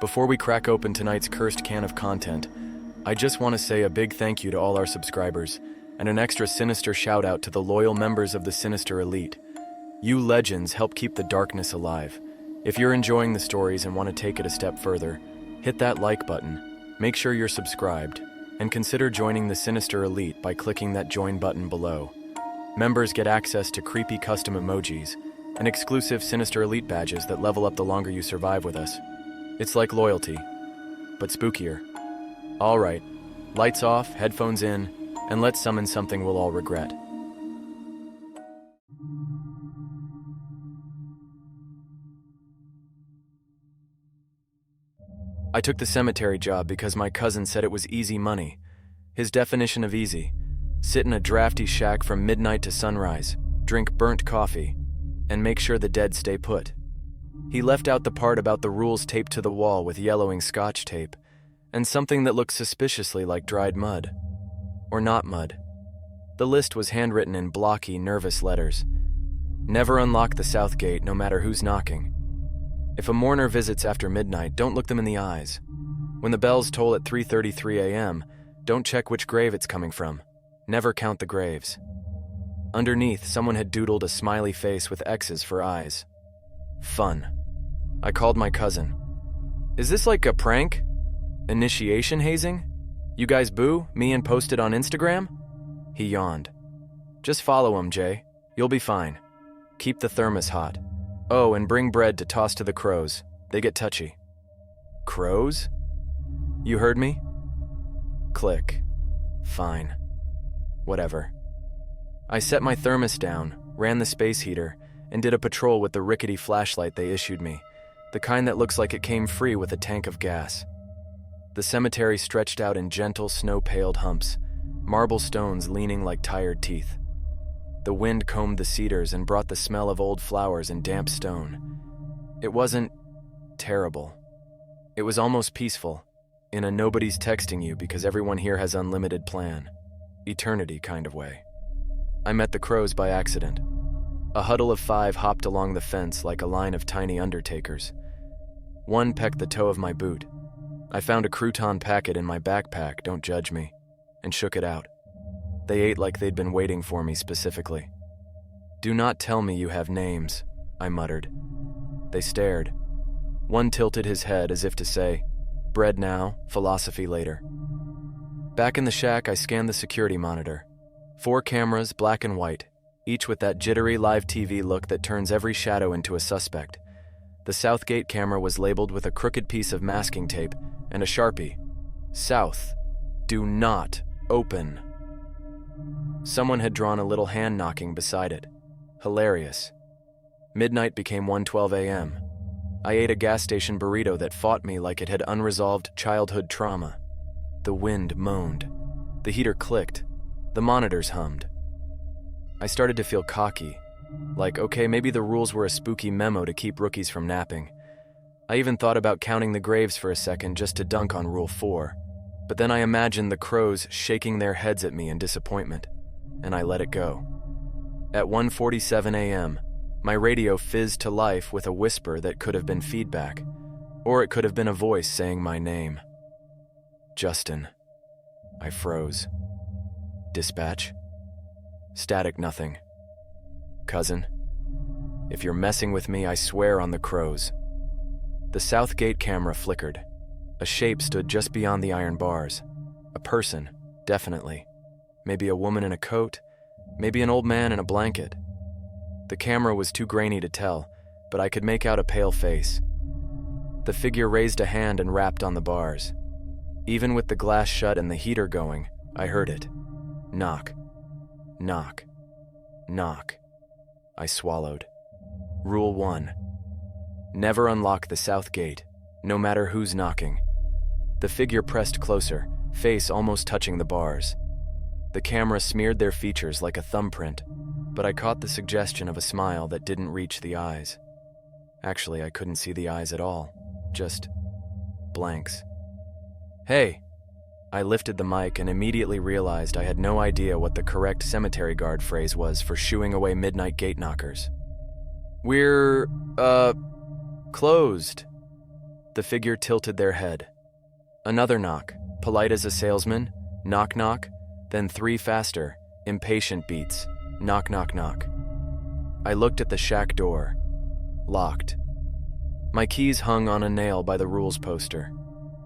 Before we crack open tonight's cursed can of content, I just want to say a big thank you to all our subscribers, and an extra sinister shout out to the loyal members of the Sinister Elite. You legends help keep the darkness alive. If you're enjoying the stories and want to take it a step further, hit that like button, make sure you're subscribed, and consider joining the Sinister Elite by clicking that join button below. Members get access to creepy custom emojis and exclusive Sinister Elite badges that level up the longer you survive with us. It's like loyalty, but spookier. All right, lights off, headphones in, and let's summon something we'll all regret. I took the cemetery job because my cousin said it was easy money. His definition of easy: sit in a drafty shack from midnight to sunrise, drink burnt coffee, and make sure the dead stay put. He left out the part about the rules taped to the wall with yellowing Scotch tape, and something that looked suspiciously like dried mud. Or not mud. The list was handwritten in blocky, nervous letters. Never unlock the south gate, no matter who's knocking. If a mourner visits after midnight, don't look them in the eyes. When the bells toll at 3:33 a.m., don't check which grave it's coming from. Never count the graves. Underneath, someone had doodled a smiley face with X's for eyes. Fun. I called my cousin. Is this like a prank? Initiation hazing? You guys boo me and post it on Instagram? He yawned. Just follow him, Jay. You'll be fine. Keep the thermos hot. Oh, and bring bread to toss to the crows. They get touchy. Crows? You heard me? Click. Fine. Whatever. I set my thermos down, ran the space heater, and did a patrol with the rickety flashlight they issued me, the kind that looks like it came free with a tank of gas. The cemetery stretched out in gentle, snow-paled humps, marble stones leaning like tired teeth. The wind combed the cedars and brought the smell of old flowers and damp stone. It wasn't terrible. It was almost peaceful, in a nobody's texting you because everyone here has unlimited plan, eternity kind of way. I met the crows by accident. A huddle of 5 hopped along the fence like a line of tiny undertakers. One pecked the toe of my boot. I found a crouton packet in my backpack, don't judge me, and shook it out. They ate like they'd been waiting for me specifically. Do not tell me you have names, I muttered. They stared. One tilted his head as if to say, bread now, philosophy later. Back in the shack, I scanned the security monitor. 4 cameras, black and white, each with that jittery live TV look that turns every shadow into a suspect. The Southgate camera was labeled with a crooked piece of masking tape and a Sharpie. South. Do not open. Someone had drawn a little hand knocking beside it. Hilarious. Midnight became 1:12 a.m. I ate a gas station burrito that fought me like it had unresolved childhood trauma. The wind moaned. The heater clicked. The monitors hummed. I started to feel cocky. Like, okay, maybe the rules were a spooky memo to keep rookies from napping. I even thought about counting the graves for a second just to dunk on Rule 4. But then I imagined the crows shaking their heads at me in disappointment, and I let it go. At 1:47 a.m., my radio fizzed to life with a whisper that could have been feedback, or it could have been a voice saying my name. Justin. I froze. Dispatch? Static nothing. Cousin, if you're messing with me, I swear on the crows. The Southgate camera flickered. A shape stood just beyond the iron bars. A person, definitely. Maybe a woman in a coat, maybe an old man in a blanket. The camera was too grainy to tell, but I could make out a pale face. The figure raised a hand and rapped on the bars. Even with the glass shut and the heater going, I heard it. Knock. Knock. Knock. I swallowed. Rule 1. Never unlock the south gate, no matter who's knocking. The figure pressed closer, face almost touching the bars. The camera smeared their features like a thumbprint, but I caught the suggestion of a smile that didn't reach the eyes. Actually, I couldn't see the eyes at all, just blanks. Hey! I lifted the mic and immediately realized I had no idea what the correct cemetery guard phrase was for shooing away midnight gate knockers. We're, closed. The figure tilted their head. Another knock, polite as a salesman, knock knock, then 3 faster, impatient beats, knock knock knock. I looked at the shack door. Locked. My keys hung on a nail by the rules poster.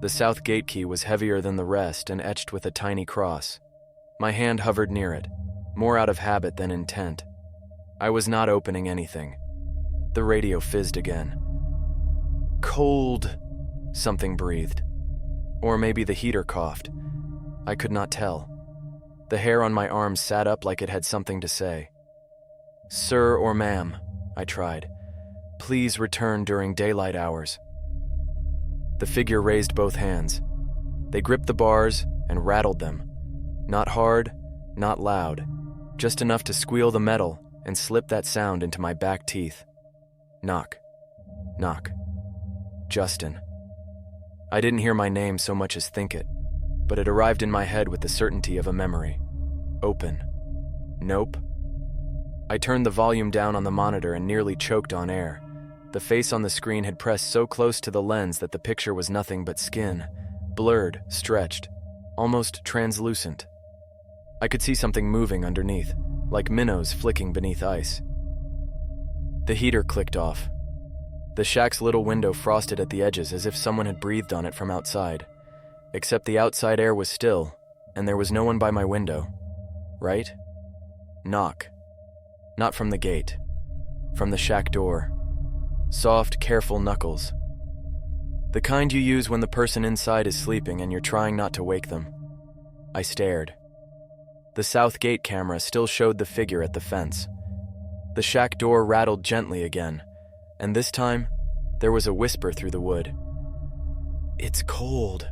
The south gate key was heavier than the rest and etched with a tiny cross. My hand hovered near it, more out of habit than intent. I was not opening anything. The radio fizzed again. Cold, something breathed. Or maybe the heater coughed. I could not tell. The hair on my arms sat up like it had something to say. Sir or ma'am, I tried. Please return during daylight hours. The figure raised both hands. They gripped the bars and rattled them. Not hard, not loud, just enough to squeal the metal and slip that sound into my back teeth. Knock. Knock. Justin. I didn't hear my name so much as think it, but it arrived in my head with the certainty of a memory. Open. Nope. I turned the volume down on the monitor and nearly choked on air. The face on the screen had pressed so close to the lens that the picture was nothing but skin, blurred, stretched, almost translucent. I could see something moving underneath, like minnows flicking beneath ice. The heater clicked off. The shack's little window frosted at the edges as if someone had breathed on it from outside. Except the outside air was still, and there was no one by my window. Right? Knock. Not from the gate. From the shack door. Soft, careful knuckles. The kind you use when the person inside is sleeping and you're trying not to wake them. I stared. The south gate camera still showed the figure at the fence. The shack door rattled gently again, and this time, there was a whisper through the wood. It's cold.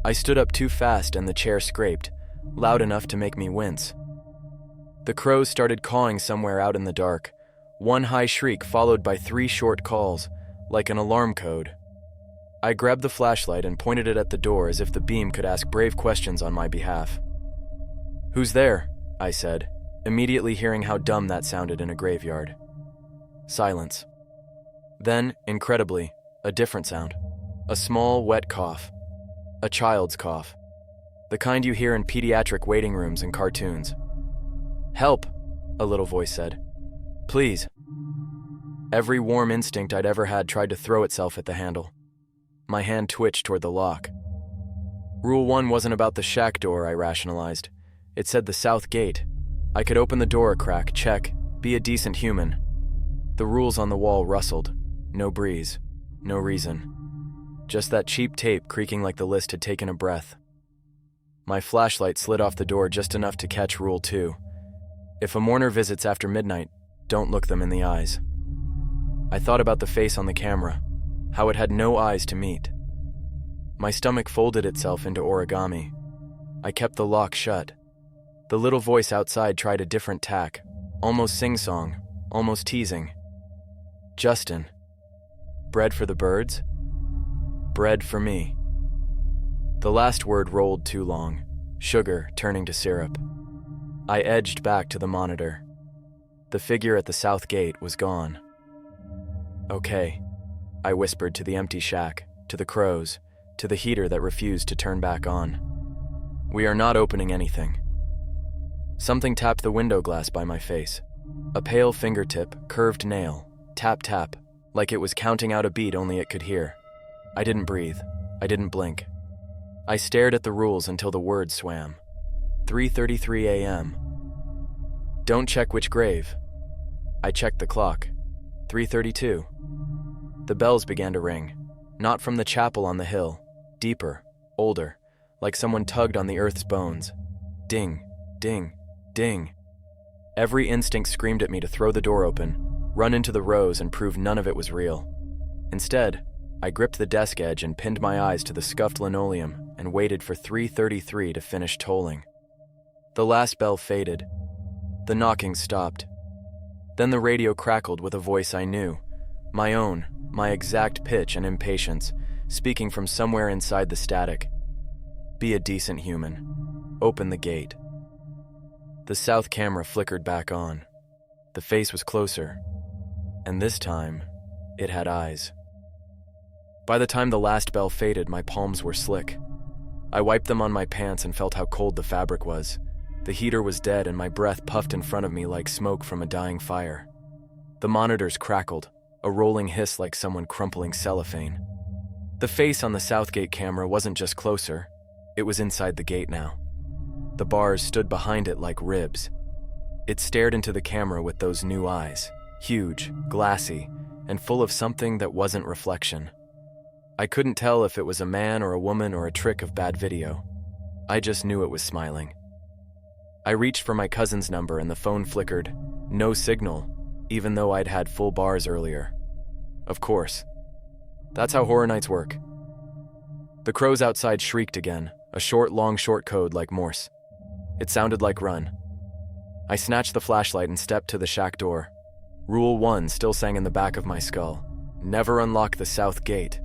I stood up too fast and the chair scraped, loud enough to make me wince. The crows started cawing somewhere out in the dark, one high shriek followed by 3 short calls, like an alarm code. I grabbed the flashlight and pointed it at the door as if the beam could ask brave questions on my behalf. Who's there? I said, immediately hearing how dumb that sounded in a graveyard. Silence. Then, incredibly, a different sound. A small, wet cough. A child's cough. The kind you hear in pediatric waiting rooms and cartoons. Help, a little voice said. Please. Every warm instinct I'd ever had tried to throw itself at the handle. My hand twitched toward the lock. Rule 1 wasn't about the shack door, I rationalized. It said the south gate. I could open the door a crack, check, be a decent human. The rules on the wall rustled. No breeze. No reason. Just that cheap tape creaking like the list had taken a breath. My flashlight slid off the door just enough to catch Rule 2. If a mourner visits after midnight, don't look them in the eyes. I thought about the face on the camera, how it had no eyes to meet. My stomach folded itself into origami. I kept the lock shut. The little voice outside tried a different tack, almost sing-song, almost teasing. Justin. Bread for the birds? Bread for me. The last word rolled too long, sugar turning to syrup. I edged back to the monitor. The figure at the south gate was gone. Okay, I whispered to the empty shack, to the crows, to the heater that refused to turn back on. We are not opening anything. Something tapped the window glass by my face. A pale fingertip, curved nail, tap tap, like it was counting out a beat only it could hear. I didn't breathe. I didn't blink. I stared at the rules until the words swam. 3:33 a.m. Don't check which grave. I checked the clock. 3:32. The bells began to ring, not from the chapel on the hill, deeper, older, like someone tugged on the earth's bones. Ding, ding, ding. Every instinct screamed at me to throw the door open, run into the rows and prove none of it was real. Instead, I gripped the desk edge and pinned my eyes to the scuffed linoleum and waited for 3:33 to finish tolling. The last bell faded. The knocking stopped. Then the radio crackled with a voice I knew, my own, my exact pitch and impatience, speaking from somewhere inside the static. Be a decent human. Open the gate. The south camera flickered back on. The face was closer, and this time, it had eyes. By the time the last bell faded, my palms were slick. I wiped them on my pants and felt how cold the fabric was. The heater was dead and my breath puffed in front of me like smoke from a dying fire. The monitors crackled, a rolling hiss like someone crumpling cellophane. The face on the Southgate camera wasn't just closer, it was inside the gate now. The bars stood behind it like ribs. It stared into the camera with those new eyes, huge, glassy, and full of something that wasn't reflection. I couldn't tell if it was a man or a woman or a trick of bad video. I just knew it was smiling. I reached for my cousin's number and the phone flickered. No signal, even though I'd had full bars earlier. Of course. That's how horror nights work. The crows outside shrieked again, a short, long short code like Morse. It sounded like run. I snatched the flashlight and stepped to the shack door. Rule 1 still sang in the back of my skull. Never unlock the south gate.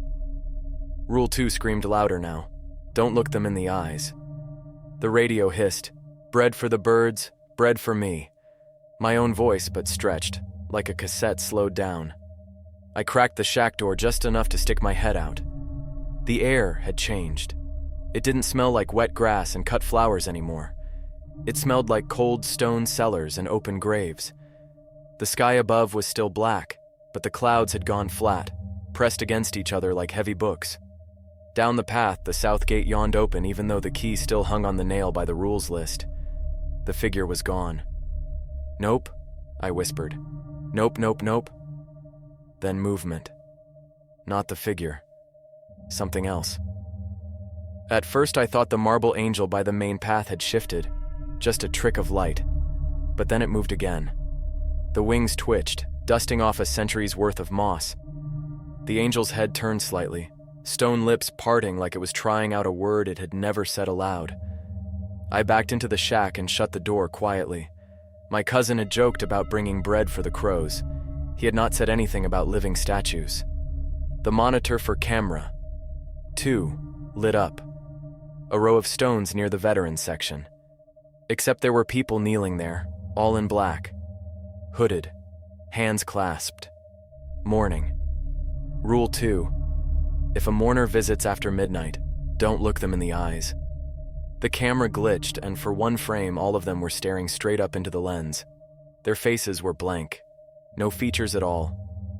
Rule 2 screamed louder now. Don't look them in the eyes. The radio hissed. Bread for the birds, bread for me. My own voice, but stretched, like a cassette slowed down. I cracked the shack door just enough to stick my head out. The air had changed. It didn't smell like wet grass and cut flowers anymore. It smelled like cold stone cellars and open graves. The sky above was still black, but the clouds had gone flat, pressed against each other like heavy books. Down the path, the south gate yawned open even though the key still hung on the nail by the rules list. The figure was gone. Nope, I whispered. Nope, nope, nope. Then movement. Not the figure. Something else. At first I thought the marble angel by the main path had shifted, just a trick of light. But then it moved again. The wings twitched, dusting off a century's worth of moss. The angel's head turned slightly, stone lips parting like it was trying out a word it had never said aloud. I backed into the shack and shut the door quietly. My cousin had joked about bringing bread for the crows. He had not said anything about living statues. The monitor for camera 2 lit up. A row of stones near the veterans section. Except there were people kneeling there, all in black. Hooded, hands clasped. Mourning. Rule 2. If a mourner visits after midnight, don't look them in the eyes. The camera glitched, and for one frame all of them were staring straight up into the lens. Their faces were blank. No features at all.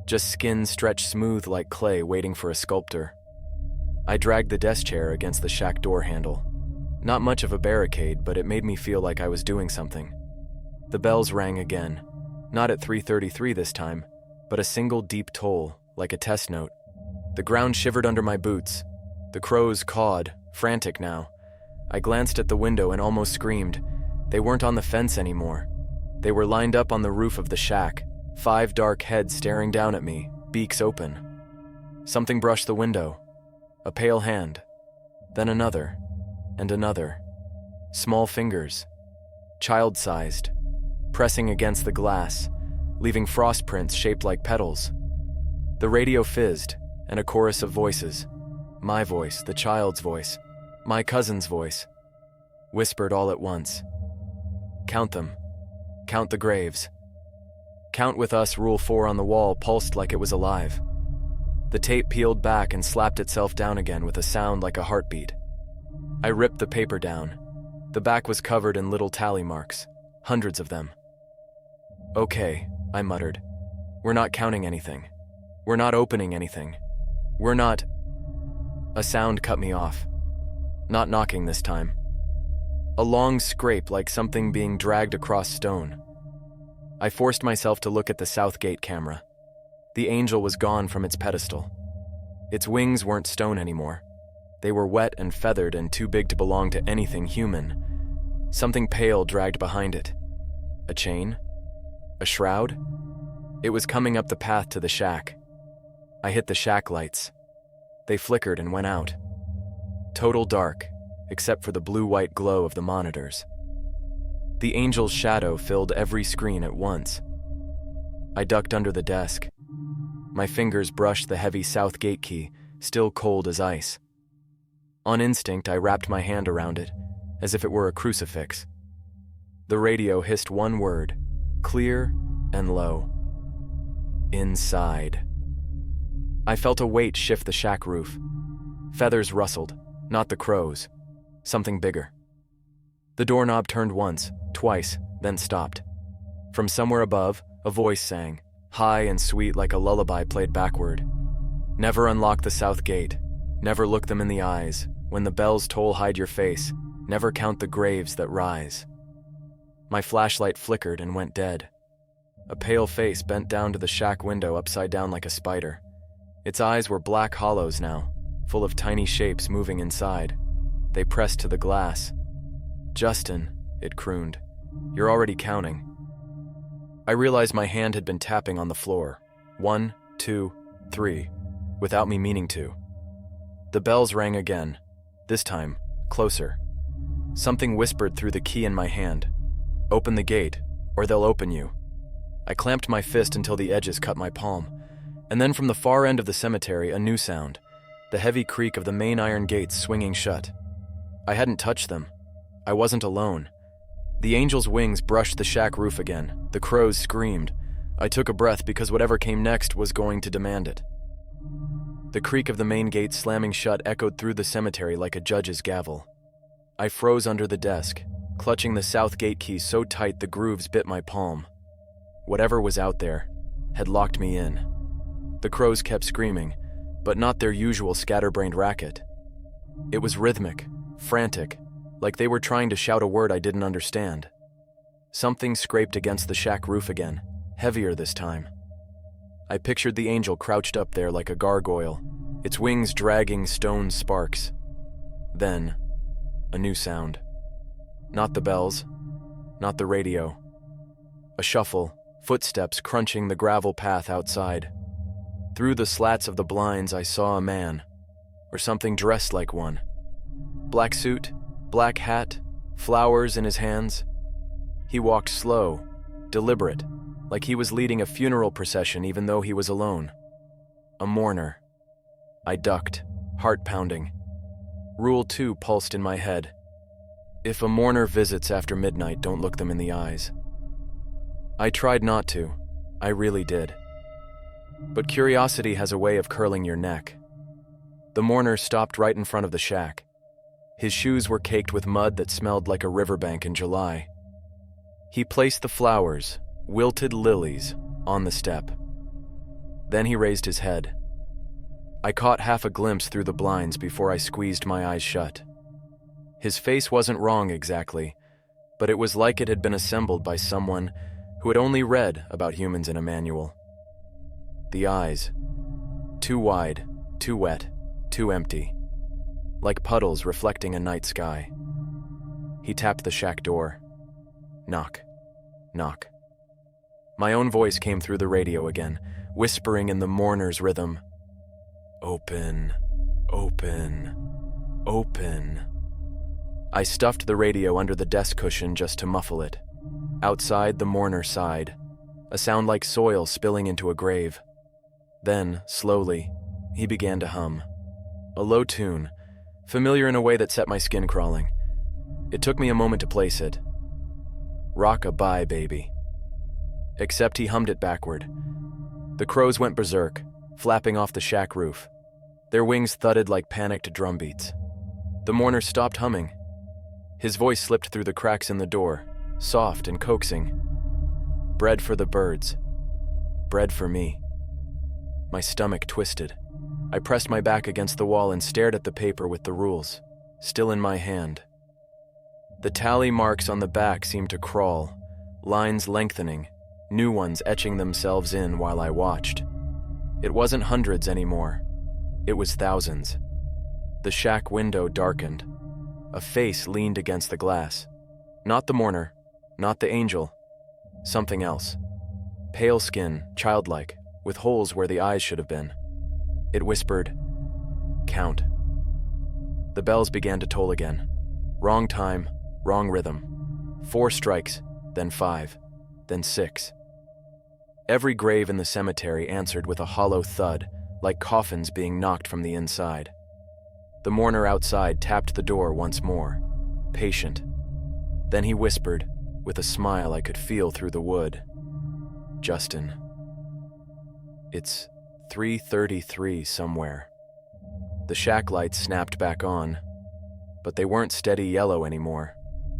Just skin stretched smooth like clay waiting for a sculptor. I dragged the desk chair against the shack door handle. Not much of a barricade, but it made me feel like I was doing something. The bells rang again. Not at 3:33 this time, but a single deep toll, like a test note. The ground shivered under my boots. The crows cawed, frantic now. I glanced at the window and almost screamed. They weren't on the fence anymore. They were lined up on the roof of the shack, 5 dark heads staring down at me, beaks open. Something brushed the window. A pale hand. Then another. And another. Small fingers. Child-sized. Pressing against the glass, leaving frost prints shaped like petals. The radio fizzed, and a chorus of voices. My voice, the child's voice, my cousin's voice, whispered all at once. Count them. Count the graves. Count with us. Rule 4 on the wall pulsed like it was alive. The tape peeled back and slapped itself down again with a sound like a heartbeat. I ripped the paper down. The back was covered in little tally marks, hundreds of them. Okay, I muttered. We're not counting anything. We're not opening anything. We're not... A sound cut me off. Not knocking this time. A long scrape like something being dragged across stone. I forced myself to look at the south gate camera. The angel was gone from its pedestal. Its wings weren't stone anymore. They were wet and feathered and too big to belong to anything human. Something pale dragged behind it. A chain? A shroud? It was coming up the path to the shack. I hit the shack lights. They flickered and went out. Total dark, except for the blue-white glow of the monitors. The angel's shadow filled every screen at once. I ducked under the desk. My fingers brushed the heavy south gate key, still cold as ice. On instinct, I wrapped my hand around it, as if it were a crucifix. The radio hissed one word, clear and low. Inside. I felt a weight shift the shack roof. Feathers rustled, not the crows, something bigger. The doorknob turned once, twice, then stopped. From somewhere above, a voice sang, high and sweet like a lullaby played backward. Never unlock the south gate. Never look them in the eyes. When the bells toll, hide your face. Never count the graves that rise. My flashlight flickered and went dead. A pale face bent down to the shack window upside down like a spider. Its eyes were black hollows now, full of tiny shapes moving inside. They pressed to the glass. "Justin," it crooned, "you're already counting." I realized my hand had been tapping on the floor. 1, 2, 3, without me meaning to. The bells rang again, this time, closer. Something whispered through the key in my hand. "Open the gate, or they'll open you." I clamped my fist until the edges cut my palm, and then from the far end of the cemetery, a new sound, the heavy creak of the main iron gates swinging shut. I hadn't touched them. I wasn't alone. The angel's wings brushed the shack roof again. The crows screamed. I took a breath because whatever came next was going to demand it. The creak of the main gate slamming shut echoed through the cemetery like a judge's gavel. I froze under the desk, clutching the south gate key so tight the grooves bit my palm. Whatever was out there had locked me in. The crows kept screaming, but not their usual scatterbrained racket. It was rhythmic, frantic, like they were trying to shout a word I didn't understand. Something scraped against the shack roof again, heavier this time. I pictured the angel crouched up there like a gargoyle, its wings dragging stone sparks. Then, a new sound. Not the bells, not the radio. A shuffle, footsteps crunching the gravel path outside. Through the slats of the blinds I saw a man, or something dressed like one. Black suit, black hat, flowers in his hands. He walked slow, deliberate, like he was leading a funeral procession even though he was alone. A mourner. I ducked, heart pounding. Rule 2 pulsed in my head. If a mourner visits after midnight, don't look them in the eyes. I tried not to. I really did. But curiosity has a way of curling your neck. The mourner stopped right in front of the shack. His shoes were caked with mud that smelled like a riverbank in July. He placed the flowers, wilted lilies, on the step. Then he raised his head. I caught half a glimpse through the blinds before I squeezed my eyes shut. His face wasn't wrong exactly, but it was like it had been assembled by someone who had only read about humans in a manual. The eyes, too wide, too wet, too empty, like puddles reflecting a night sky. He tapped the shack door. Knock, knock. My own voice came through the radio again, whispering in the mourner's rhythm. Open, open, open. I stuffed the radio under the desk cushion just to muffle it. Outside, the mourner sighed, a sound like soil spilling into a grave. Then, slowly, he began to hum. A low tune, familiar in a way that set my skin crawling. It took me a moment to place it. Rock-a-bye, baby. Except he hummed it backward. The crows went berserk, flapping off the shack roof. Their wings thudded like panicked drumbeats. The mourner stopped humming. His voice slipped through the cracks in the door, soft and coaxing. Bread for the birds. Bread for me. My stomach twisted. I pressed my back against the wall and stared at the paper with the rules, still in my hand. The tally marks on the back seemed to crawl, lines lengthening, new ones etching themselves in while I watched. It wasn't hundreds anymore. It was thousands. The shack window darkened. A face leaned against the glass. Not the mourner, not the angel. Something else. Pale skin, childlike, with holes where the eyes should have been. It whispered, "Count." The bells began to toll again. Wrong time, wrong rhythm. 4 strikes, then 5, then 6. Every grave in the cemetery answered with a hollow thud, like coffins being knocked from the inside. The mourner outside tapped the door once more, patient. Then he whispered, with a smile I could feel through the wood, "Justin, it's 3:33 somewhere. The shack lights snapped back on, but they weren't steady yellow anymore.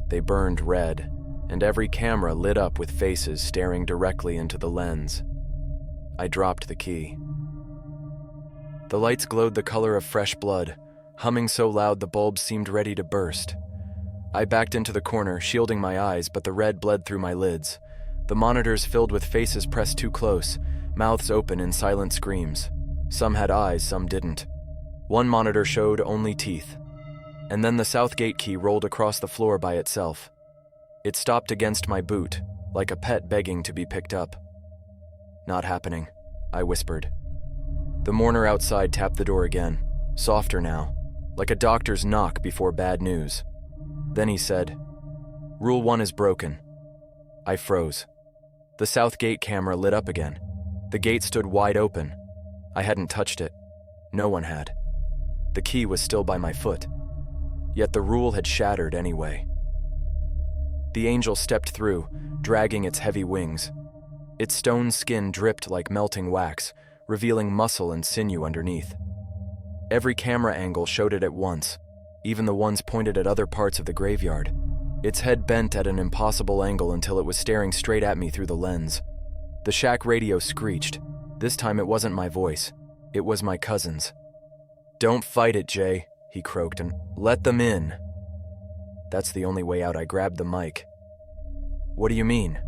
They burned red, and every camera lit up with faces staring directly into the lens. I dropped the key. The lights glowed the color of fresh blood, humming so loud the bulbs seemed ready to burst. I backed into the corner, shielding my eyes, but the red bled through my lids. The monitors filled with faces pressed too close, mouths open in silent screams. Some had eyes, some didn't. One monitor showed only teeth. And then the south gate key rolled across the floor by itself. It stopped against my boot, like a pet begging to be picked up. "Not happening," I whispered. The mourner outside tapped the door again, softer now, like a doctor's knock before bad news. Then he said, "Rule 1 is broken." I froze. The south gate camera lit up again. The gate stood wide open. I hadn't touched it. No one had. The key was still by my foot. Yet the rule had shattered anyway. The angel stepped through, dragging its heavy wings. Its stone skin dripped like melting wax, revealing muscle and sinew underneath. Every camera angle showed it at once, even the ones pointed at other parts of the graveyard. Its head bent at an impossible angle until it was staring straight at me through the lens. The shack radio screeched. This time it wasn't my voice. It was my cousin's. "Don't fight it, Jay," he croaked, "and let them in." That's the only way out. I grabbed the mic. "What do you mean?"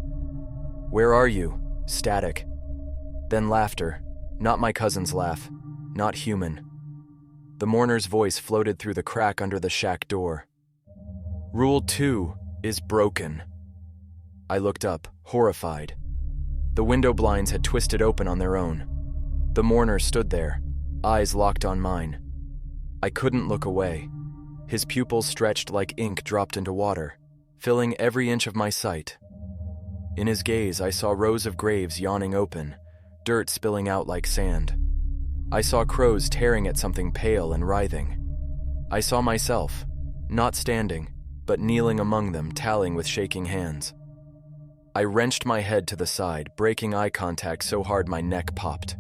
"Where are you?" Static. Then laughter. Not my cousin's laugh. Not human. The mourner's voice floated through the crack under the shack door. "Rule 2 is broken." I looked up, horrified. The window blinds had twisted open on their own. The mourner stood there, eyes locked on mine. I couldn't look away. His pupils stretched like ink dropped into water, filling every inch of my sight. In his gaze, I saw rows of graves yawning open, dirt spilling out like sand. I saw crows tearing at something pale and writhing. I saw myself, not standing, but kneeling among them, tallying with shaking hands. I wrenched my head to the side, breaking eye contact so hard my neck popped.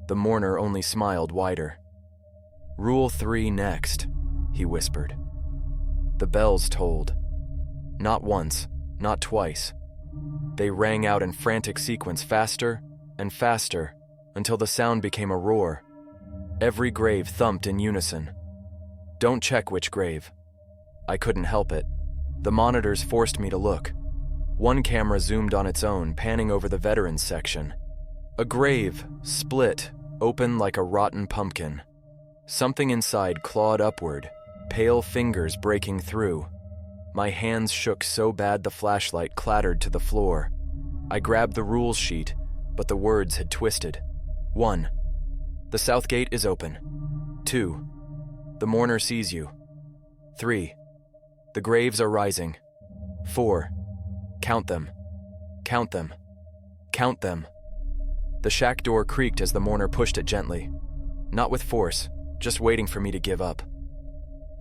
The mourner only smiled wider. "Rule 3 next," he whispered. The bells tolled. Not once, not twice. They rang out in frantic sequence, faster and faster, until the sound became a roar. Every grave thumped in unison. Don't check which grave. I couldn't help it. The monitors forced me to look. One camera zoomed on its own, panning over the veterans section. A grave, split, open like a rotten pumpkin. Something inside clawed upward, pale fingers breaking through. My hands shook so bad the flashlight clattered to the floor. I grabbed the rules sheet, but the words had twisted. 1. The south gate is open. 2. The mourner sees you. 3. The graves are rising. 4. Count them. Count them. Count them. The shack door creaked as the mourner pushed it gently. Not with force, just waiting for me to give up.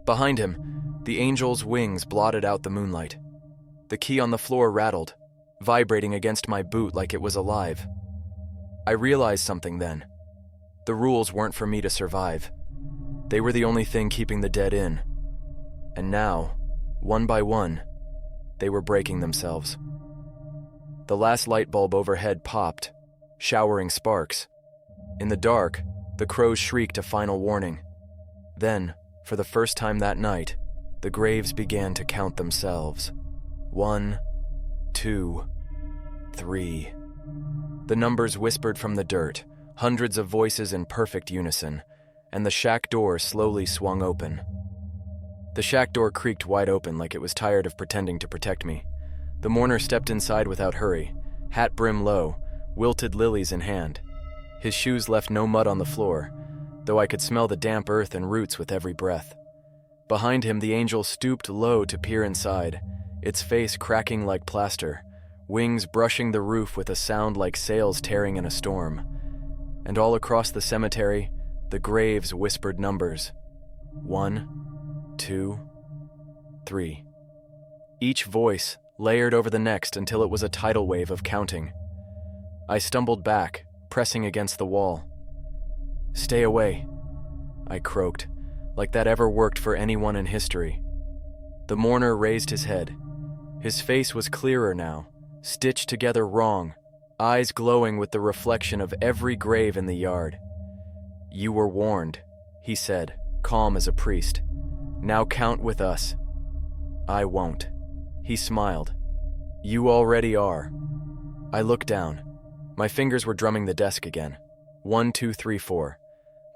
Behind him, the angel's wings blotted out the moonlight. The key on the floor rattled, vibrating against my boot like it was alive. I realized something then. The rules weren't for me to survive. They were the only thing keeping the dead in. And now, one by one, they were breaking themselves. The last light bulb overhead popped, showering sparks. In the dark, the crows shrieked a final warning. Then, for the first time that night, the graves began to count themselves. 1, 2, 3. The numbers whispered from the dirt, hundreds of voices in perfect unison, and the shack door slowly swung open. The shack door creaked wide open like it was tired of pretending to protect me. The mourner stepped inside without hurry, hat brim low, wilted lilies in hand. His shoes left no mud on the floor, though I could smell the damp earth and roots with every breath. Behind him, the angel stooped low to peer inside, its face cracking like plaster, wings brushing the roof with a sound like sails tearing in a storm. And all across the cemetery, the graves whispered numbers. 1, 2, 3. Each voice layered over the next until it was a tidal wave of counting. I stumbled back, pressing against the wall. Stay away, I croaked, like that ever worked for anyone in history. The mourner raised his head. His face was clearer now, stitched together wrong, eyes glowing with the reflection of every grave in the yard. You were warned, he said, calm as a priest. Now count with us. I won't. He smiled. You already are. I looked down. My fingers were drumming the desk again. 1, 2, 3, 4.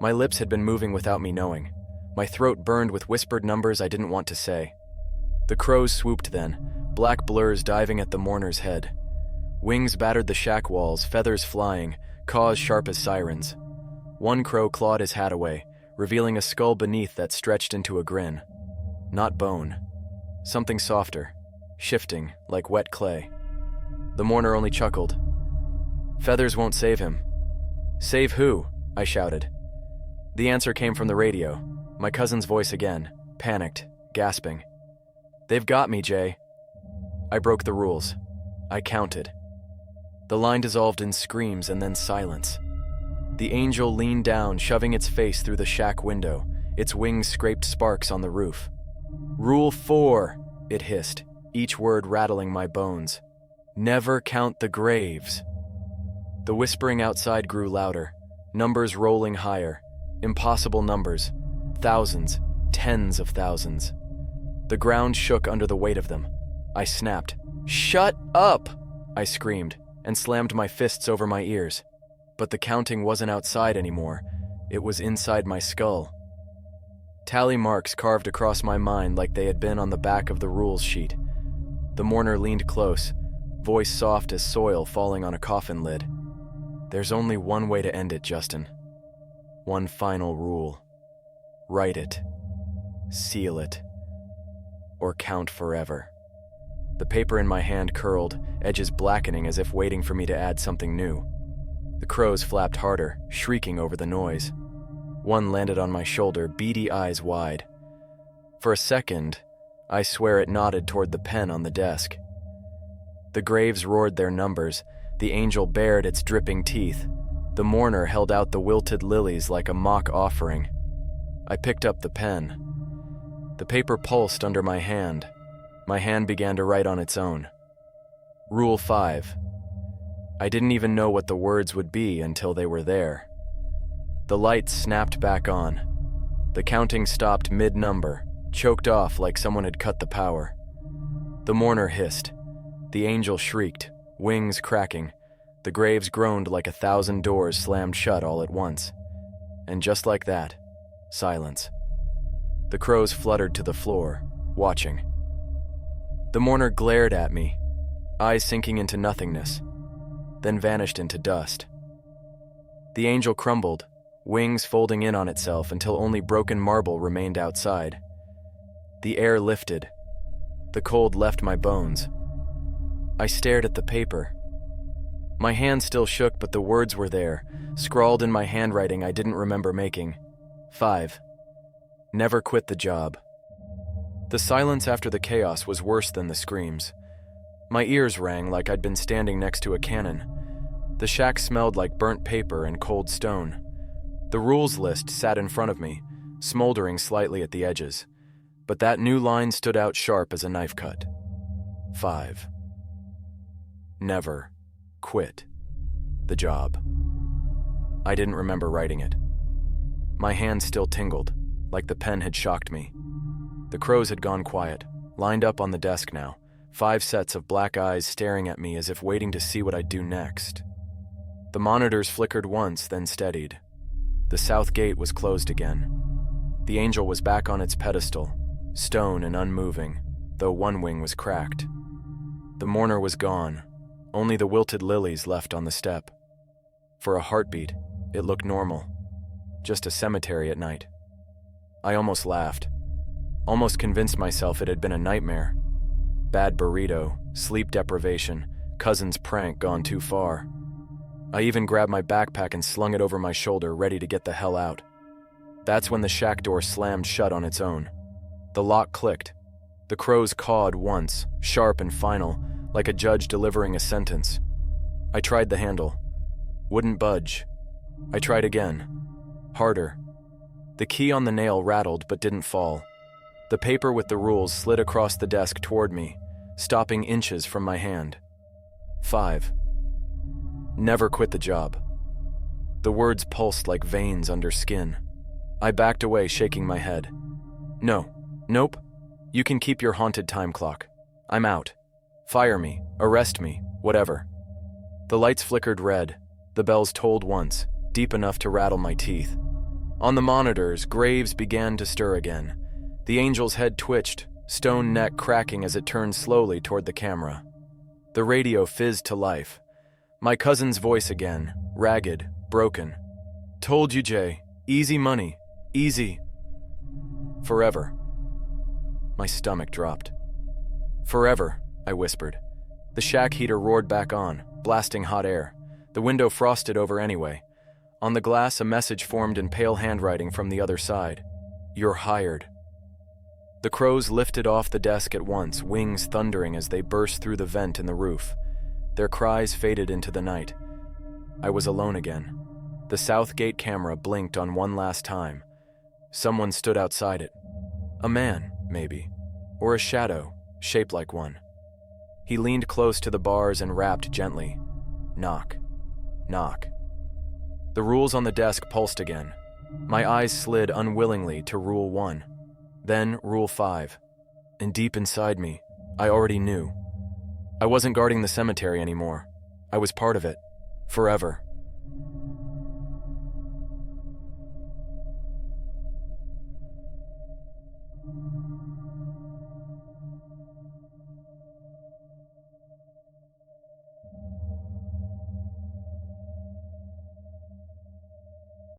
My lips had been moving without me knowing. My throat burned with whispered numbers I didn't want to say. The crows swooped then, black blurs diving at the mourner's head. Wings battered the shack walls, feathers flying, caws sharp as sirens. One crow clawed his hat away, revealing a skull beneath that stretched into a grin. Not bone. Something softer, shifting like wet clay. The mourner only chuckled. Feathers won't save him. Save who? I shouted. The answer came from the radio, my cousin's voice again, panicked, gasping. They've got me, Jay. I broke the rules. I counted. The line dissolved in screams and then silence. The angel leaned down, shoving its face through the shack window. Its wings scraped sparks on the roof. Rule 4, it hissed, each word rattling my bones. Never count the graves. The whispering outside grew louder, numbers rolling higher, impossible numbers, thousands, tens of thousands. The ground shook under the weight of them. I snapped. Shut up! I screamed, and slammed my fists over my ears. But the counting wasn't outside anymore. It was inside my skull. Tally marks carved across my mind like they had been on the back of the rules sheet. The mourner leaned close, voice soft as soil falling on a coffin lid. There's only one way to end it, Justin. One final rule. Write it. Seal it. Or count forever. The paper in my hand curled, edges blackening as if waiting for me to add something new. The crows flapped harder, shrieking over the noise. One landed on my shoulder, beady eyes wide. For a second, I swear it nodded toward the pen on the desk. The graves roared their numbers. The angel bared its dripping teeth. The mourner held out the wilted lilies like a mock offering. I picked up the pen. The paper pulsed under my hand. My hand began to write on its own. Rule 5. I didn't even know what the words would be until they were there. The lights snapped back on. The counting stopped mid-number, choked off like someone had cut the power. The mourner hissed. The angel shrieked, wings cracking. The graves groaned like 1,000 doors slammed shut all at once. And just like that, silence. The crows fluttered to the floor, watching. The mourner glared at me, eyes sinking into nothingness, then vanished into dust. The angel crumbled, wings folding in on itself until only broken marble remained outside. The air lifted. The cold left my bones. I stared at the paper. My hand still shook, but the words were there, scrawled in my handwriting I didn't remember making. 5. Never quit the job. The silence after the chaos was worse than the screams. My ears rang like I'd been standing next to a cannon. The shack smelled like burnt paper and cold stone. The rules list sat in front of me, smoldering slightly at the edges, but that new line stood out sharp as a knife cut. 5. Never quit the job. I didn't remember writing it. My hand still tingled, like the pen had shocked me. The crows had gone quiet, lined up on the desk now, 5 sets of black eyes staring at me as if waiting to see what I'd do next. The monitors flickered once, then steadied. The south gate was closed again. The angel was back on its pedestal, stone and unmoving, though one wing was cracked. The mourner was gone, only the wilted lilies left on the step. For a heartbeat, it looked normal. Just a cemetery at night. I almost laughed. Almost convinced myself it had been a nightmare. Bad burrito, sleep deprivation, cousin's prank gone too far. I even grabbed my backpack and slung it over my shoulder, ready to get the hell out. That's when the shack door slammed shut on its own. The lock clicked. The crows cawed once, sharp and final, like a judge delivering a sentence. I tried the handle. Wouldn't budge. I tried again. Harder. The key on the nail rattled but didn't fall. The paper with the rules slid across the desk toward me, stopping inches from my hand. 5. Never quit the job. The words pulsed like veins under skin. I backed away, shaking my head. No. Nope. You can keep your haunted time clock. I'm out. Fire me, arrest me, whatever. The lights flickered red. The bells tolled once, deep enough to rattle my teeth. On the monitors, Graves began to stir again. The angel's head twitched, stone neck cracking as it turned slowly toward the camera. The radio fizzed to life. My cousin's voice again, ragged, broken. Told you, Jay. Easy money. Easy. Forever. My stomach dropped. Forever, I whispered. The shack heater roared back on, blasting hot air. The window frosted over anyway. On the glass, a message formed in pale handwriting from the other side. You're hired. The crows lifted off the desk at once, wings thundering as they burst through the vent in the roof. Their cries faded into the night. I was alone again. The south gate camera blinked on one last time. Someone stood outside it. A man, maybe. Or a shadow, shaped like one. He leaned close to the bars and rapped gently. Knock. Knock. The rules on the desk pulsed again. My eyes slid unwillingly to Rule 1. Then Rule 5. And deep inside me, I already knew. I wasn't guarding the cemetery anymore. I was part of it. Forever.